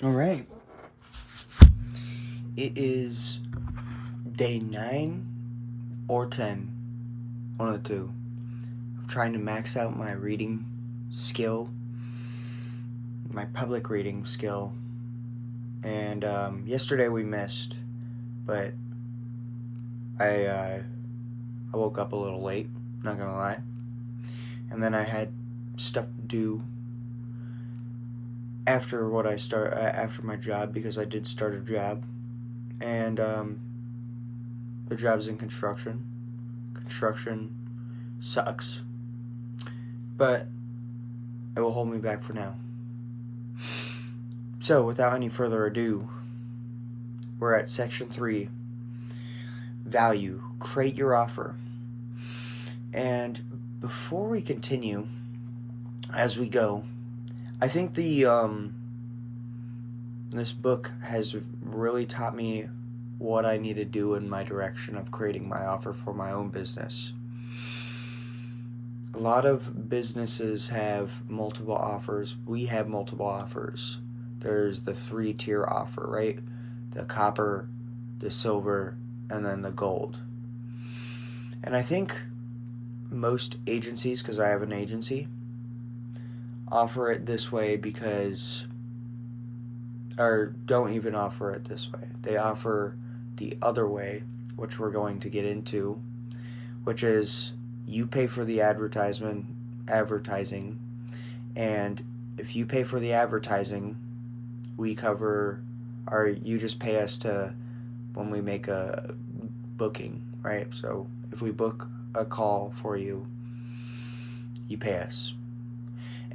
All right. It is day 9 or 10, one of the two, of trying to max out my reading skill, my public reading skill. And yesterday we missed, but I woke up a little late, not gonna lie. And then I had stuff to do after my job, because I did start a job, and the job's in construction. Construction sucks, but it will hold me back for now. So, without any further ado, we're at section 3, value. Create your offer. And before we continue, as we go, I think this book has really taught me what I need to do in my direction of creating my offer for my own business. A lot of businesses have multiple offers. We have multiple offers. There's the 3-tier offer, right? The copper, the silver, and then the gold. And I think most agencies, because I have an agency, offer it this way or don't even offer it this way. They offer the other way, which we're going to get into, which is you pay for the advertising, and if you pay for the advertising, we cover, or you just pay us when we make a booking, right? So if we book a call for you, you pay us.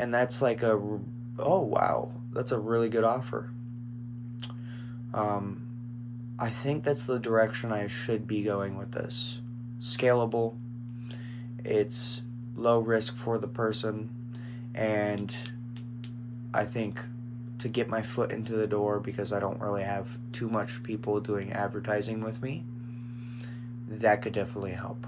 And that's like oh wow, that's a really good offer. I think that's the direction I should be going with this. Scalable, it's low risk for the person, and I think to get my foot into the door, because I don't really have too much people doing advertising with me, that could definitely help.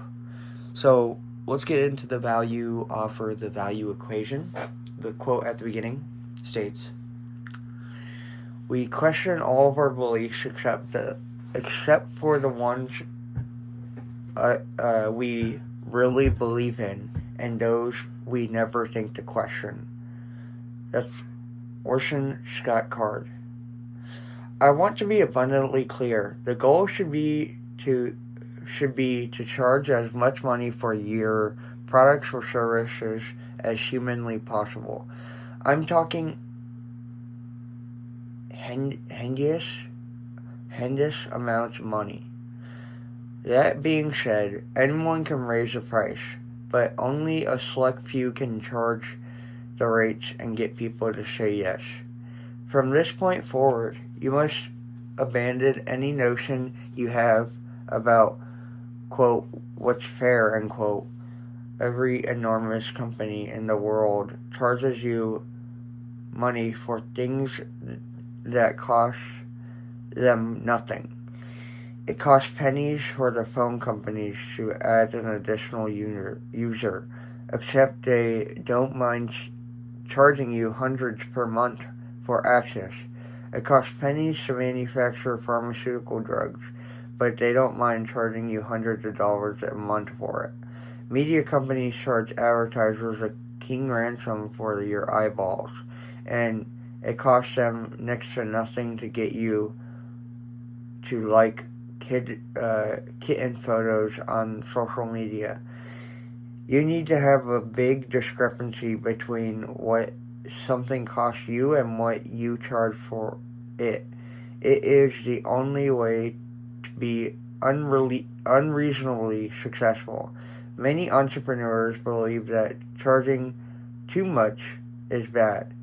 So let's get into the value offer, the value equation. The quote at the beginning states, "We question all of our beliefs except for the ones we really believe in, and those we never think to question." That's Orson Scott Card. I want to be abundantly clear. The goal should be to charge as much money for your products or services as humanly possible. I'm talking horrendous amounts of money. That being said, anyone can raise the price, but only a select few can charge the rates and get people to say yes. From this point forward, you must abandon any notion you have about, quote, what's fair, end quote. Every enormous company in the world charges you money for things that cost them nothing. It costs pennies for the phone companies to add an additional user, except they don't mind charging you hundreds per month for access. It costs pennies to manufacture pharmaceutical drugs, but they don't mind charging you hundreds of dollars a month for it. Media companies charge advertisers a king ransom for your eyeballs, and it costs them next to nothing to get you to like kitten photos on social media. You need to have a big discrepancy between what something costs you and what you charge for it. It is the only way to be unreasonably successful. Many entrepreneurs believe that charging too much is bad.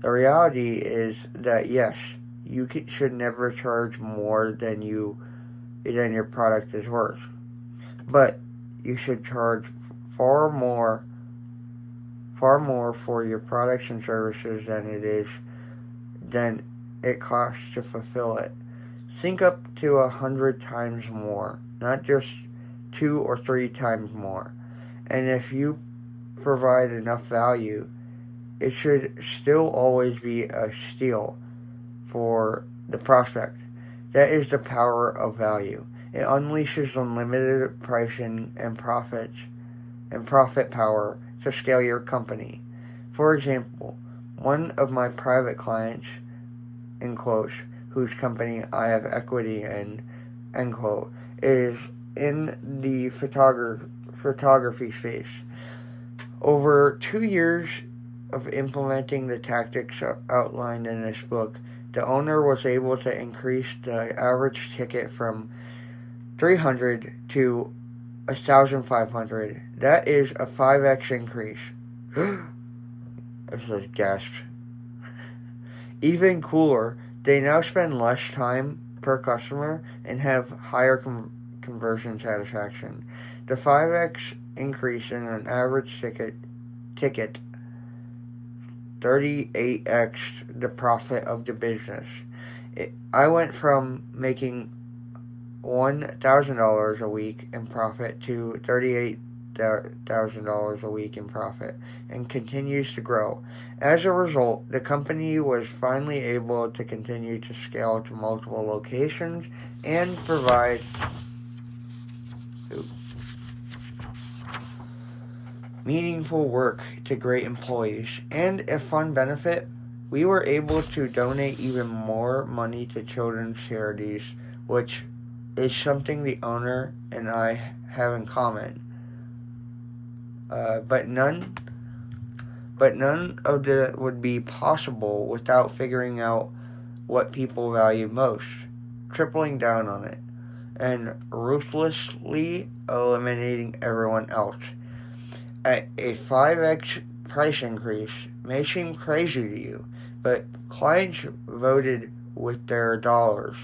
The reality is that yes, you should never charge more than your product is worth, but you should charge far more for your products and services than it costs to fulfill it. Think up to 100 times more, not just 2 or 3 times more. And if you provide enough value, it should still always be a steal for the prospect. That is the power of value. It unleashes unlimited pricing and profit power to scale your company. For example, one of my private clients, in quotes, whose company I have equity in, end quote, is in the photography space. Over 2 years of implementing the tactics outlined in this book, the owner was able to increase the average ticket from 300 to 1,500. That is a 5x increase. I just gasped. Even cooler, they now spend less time per customer and have higher conversion satisfaction. The 5x increase in an average ticket 38x the profit of the business. I went from making $1,000 a week in profit to $38,000 a week in profit, and continues to grow. As a result, the company was finally able to continue to scale to multiple locations and provide meaningful work to great employees. And a fun benefit, we were able to donate even more money to children's charities, which is something the owner and I have in common. But none of that would be possible without figuring out what people value most, tripling down on it, and ruthlessly eliminating everyone else. A 5x price increase may seem crazy to you, but clients voted with their dollars.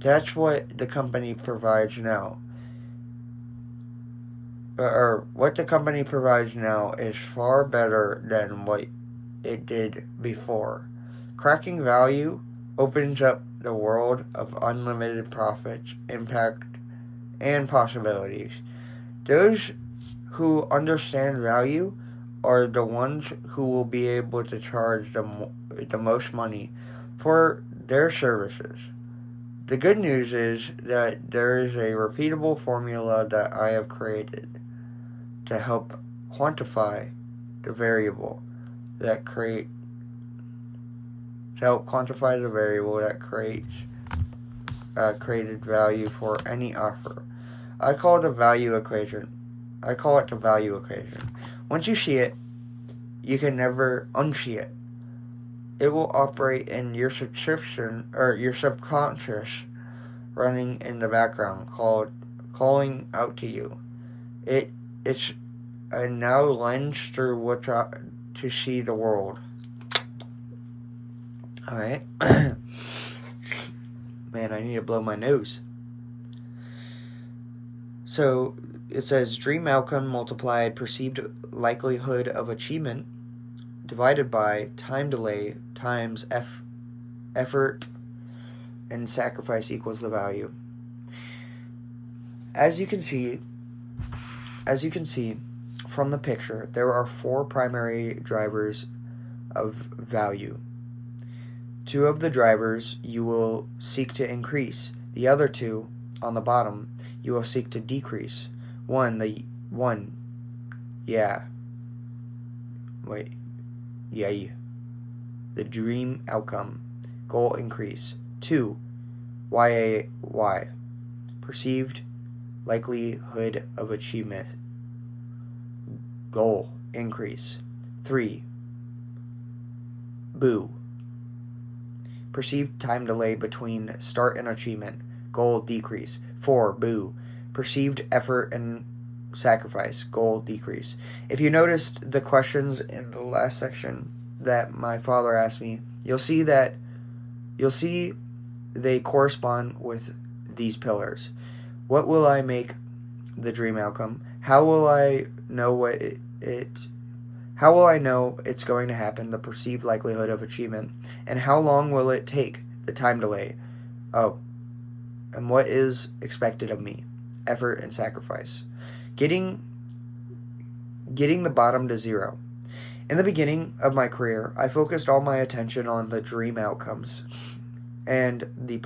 That's what the company provides now. Or what the company provides now is far better than what it did before. Cracking value opens up the world of unlimited profits, impact, and possibilities. Those who understand value are the ones who will be able to charge the most money for their services. The good news is that there is a repeatable formula that I have created to help quantify the variable that created created value for any offer. I call it the value equation. Once you see it, you can never unsee it. It will operate in your subscription or your subconscious, running in the background, calling out to you. It's a now lens through which to see the world. Alright. Man, I need to blow my nose. So, it says dream outcome multiplied perceived likelihood of achievement divided by time delay times effort and sacrifice equals the value. As you can see from the picture, there are 4 primary drivers of value. 2 of the drivers you will seek to increase. The other 2 on the bottom you will seek to decrease. The dream outcome, goal increase. 2, YAY, perceived likelihood of achievement, goal increase. 3, BOO, perceived time delay between start and achievement, goal decrease. 4, BOO, perceived effort and sacrifice, goal decrease. If you noticed the questions in the last section that my father asked me, you'll see they correspond with these pillars. What will I make the dream outcome? How will I know how will I know it's going to happen, the perceived likelihood of achievement? And how long will it take, the time delay? And what is expected of me? Effort and sacrifice. Getting the bottom to 0. In the beginning of my career, I focused all my attention on the dream outcomes and the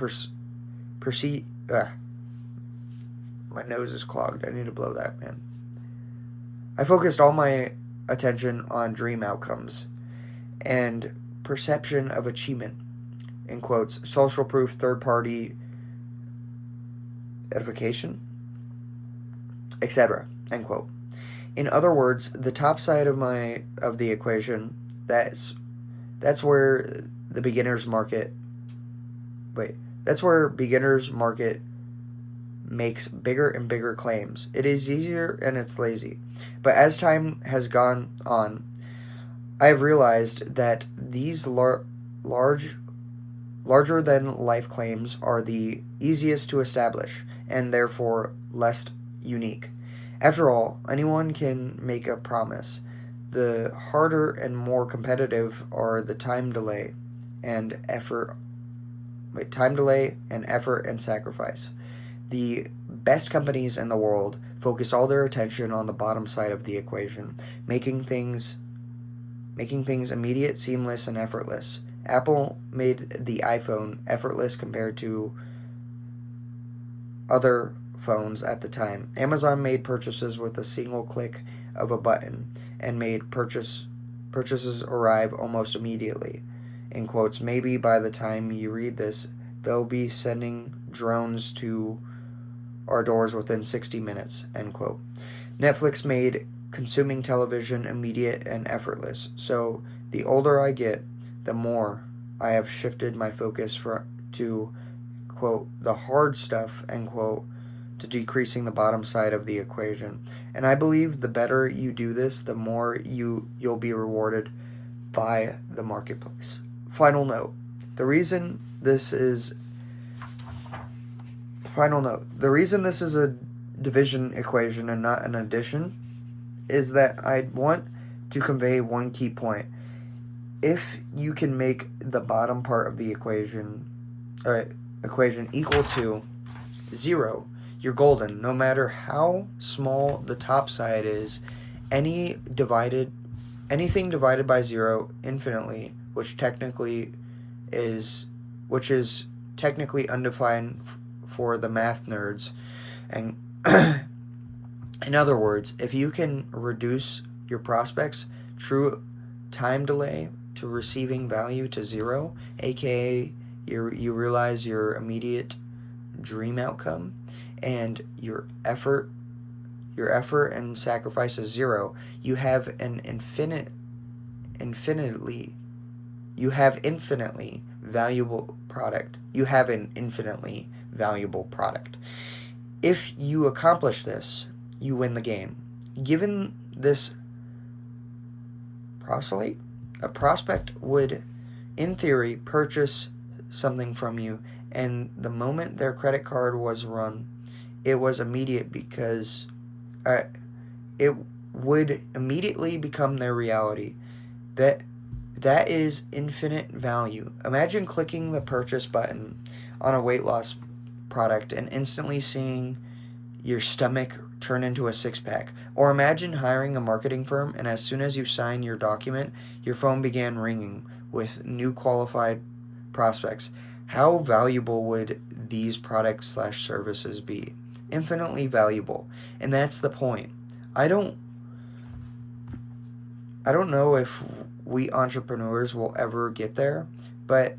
my nose is clogged. I need to blow that, man. I focused all my attention on dream outcomes and perception of achievement, in quotes, social proof, third-party edification, etc., end quote. In other words, the top side of the equation, that's where the beginner's market that's where beginner's market makes bigger and bigger claims. It is easier and it's lazy. But as time has gone on, I have realized that these larger than life claims are the easiest to establish and therefore less unique. After all, anyone can make a promise. The harder and more competitive are the time delay and effort and sacrifice. The best companies in the world focus all their attention on the bottom side of the equation, making things immediate, seamless, and effortless. Apple made the iPhone effortless compared to other phones at the time. Amazon made purchases with a single click of a button and made purchases arrive almost immediately. In quotes, maybe by the time you read this, they'll be sending drones to our doors within 60 minutes, end quote. Netflix made consuming television immediate and effortless. So the older I get, the more I have shifted my focus to, quote, the hard stuff, end quote, to decreasing the bottom side of the equation. And I believe the better you do this, the more you'll be rewarded by the marketplace. Final note. The reason this is a division equation and not an addition is that I want to convey one key point. If you can make the bottom part of the equation equal to 0, you're golden. No matter how small the top side is, anything divided by 0 infinitely, which is technically undefined for the math nerds. And in other words, if you can reduce your prospects' true time delay to receiving value to 0, aka you realize your immediate dream outcome, and your effort and sacrifice is 0, you have infinitely valuable product. You have an infinitely valuable product. If you accomplish this, you win the game. Given this a prospect would, in theory, purchase something from you, and the moment their credit card was run, it was immediate because it would immediately become their reality. That is infinite value. Imagine clicking the purchase button on a weight loss product and instantly seeing your stomach turn into a six-pack. Or imagine hiring a marketing firm and as soon as you sign your document, your phone began ringing with new qualified prospects. How valuable would these products/services be? Infinitely valuable. And that's the point. I don't know if we entrepreneurs will ever get there, but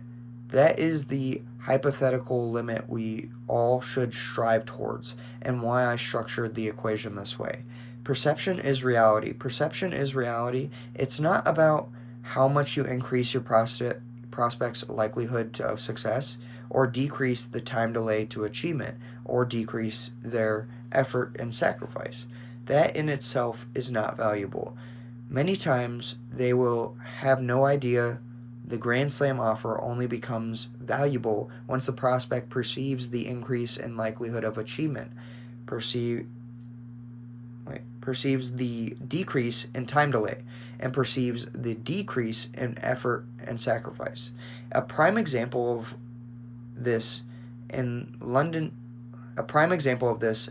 that is the hypothetical limit we all should strive towards, and why I structured the equation this way. Perception is reality. Perception is reality. It's not about how much you increase your prospect's likelihood of success, or decrease the time delay to achievement, or decrease their effort and sacrifice. That in itself is not valuable. Many times they will have no idea the Grand Slam offer only becomes valuable once the prospect perceives the increase in likelihood of achievement, perceives the decrease in time delay, and perceives the decrease in effort and sacrifice. A prime example of this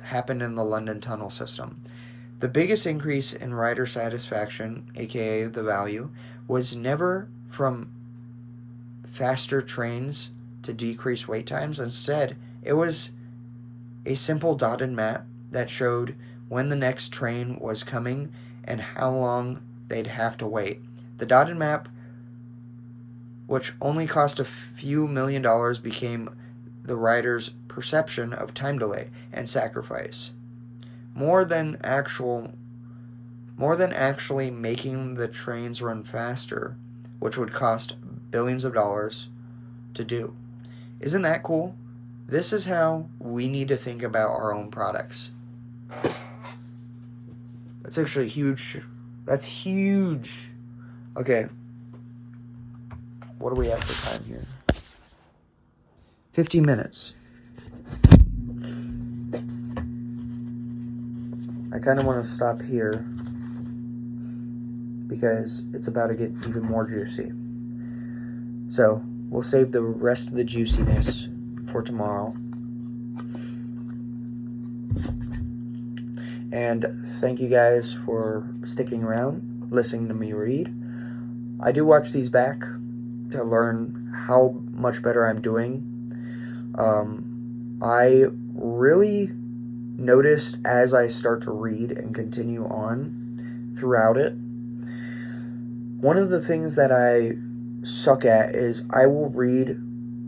happened in the London Tunnel System. The biggest increase in rider satisfaction, aka the value, was never from faster trains to decrease wait times. Instead, it was a simple dotted map that showed when the next train was coming and how long they'd have to wait. The dotted map, which only cost a few $1,000,000, became the rider's perception of time delay and sacrifice. More than actually making the trains run faster, which would cost billions of dollars to do. Isn't that cool? This is how we need to think about our own products. That's actually huge. That's huge. Okay. What do we have for time here? 50 minutes. I kind of want to stop here because it's about to get even more juicy. So, we'll save the rest of the juiciness for tomorrow. And thank you guys for sticking around, listening to me read. I do watch these back to learn how much better I'm doing. I really noticed as I start to read and continue on throughout it, one of the things that I suck at is I will read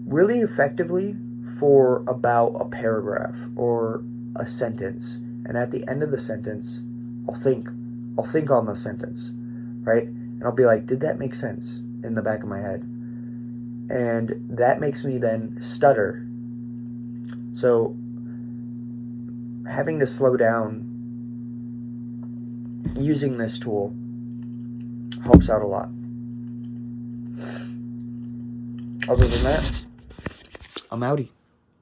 really effectively for about a paragraph or a sentence, and at the end of the sentence I'll think on the sentence, right? And I'll be like, did that make sense, in the back of my head? And that makes me then stutter. So having to slow down using this tool helps out a lot. Other than that, I'm outie.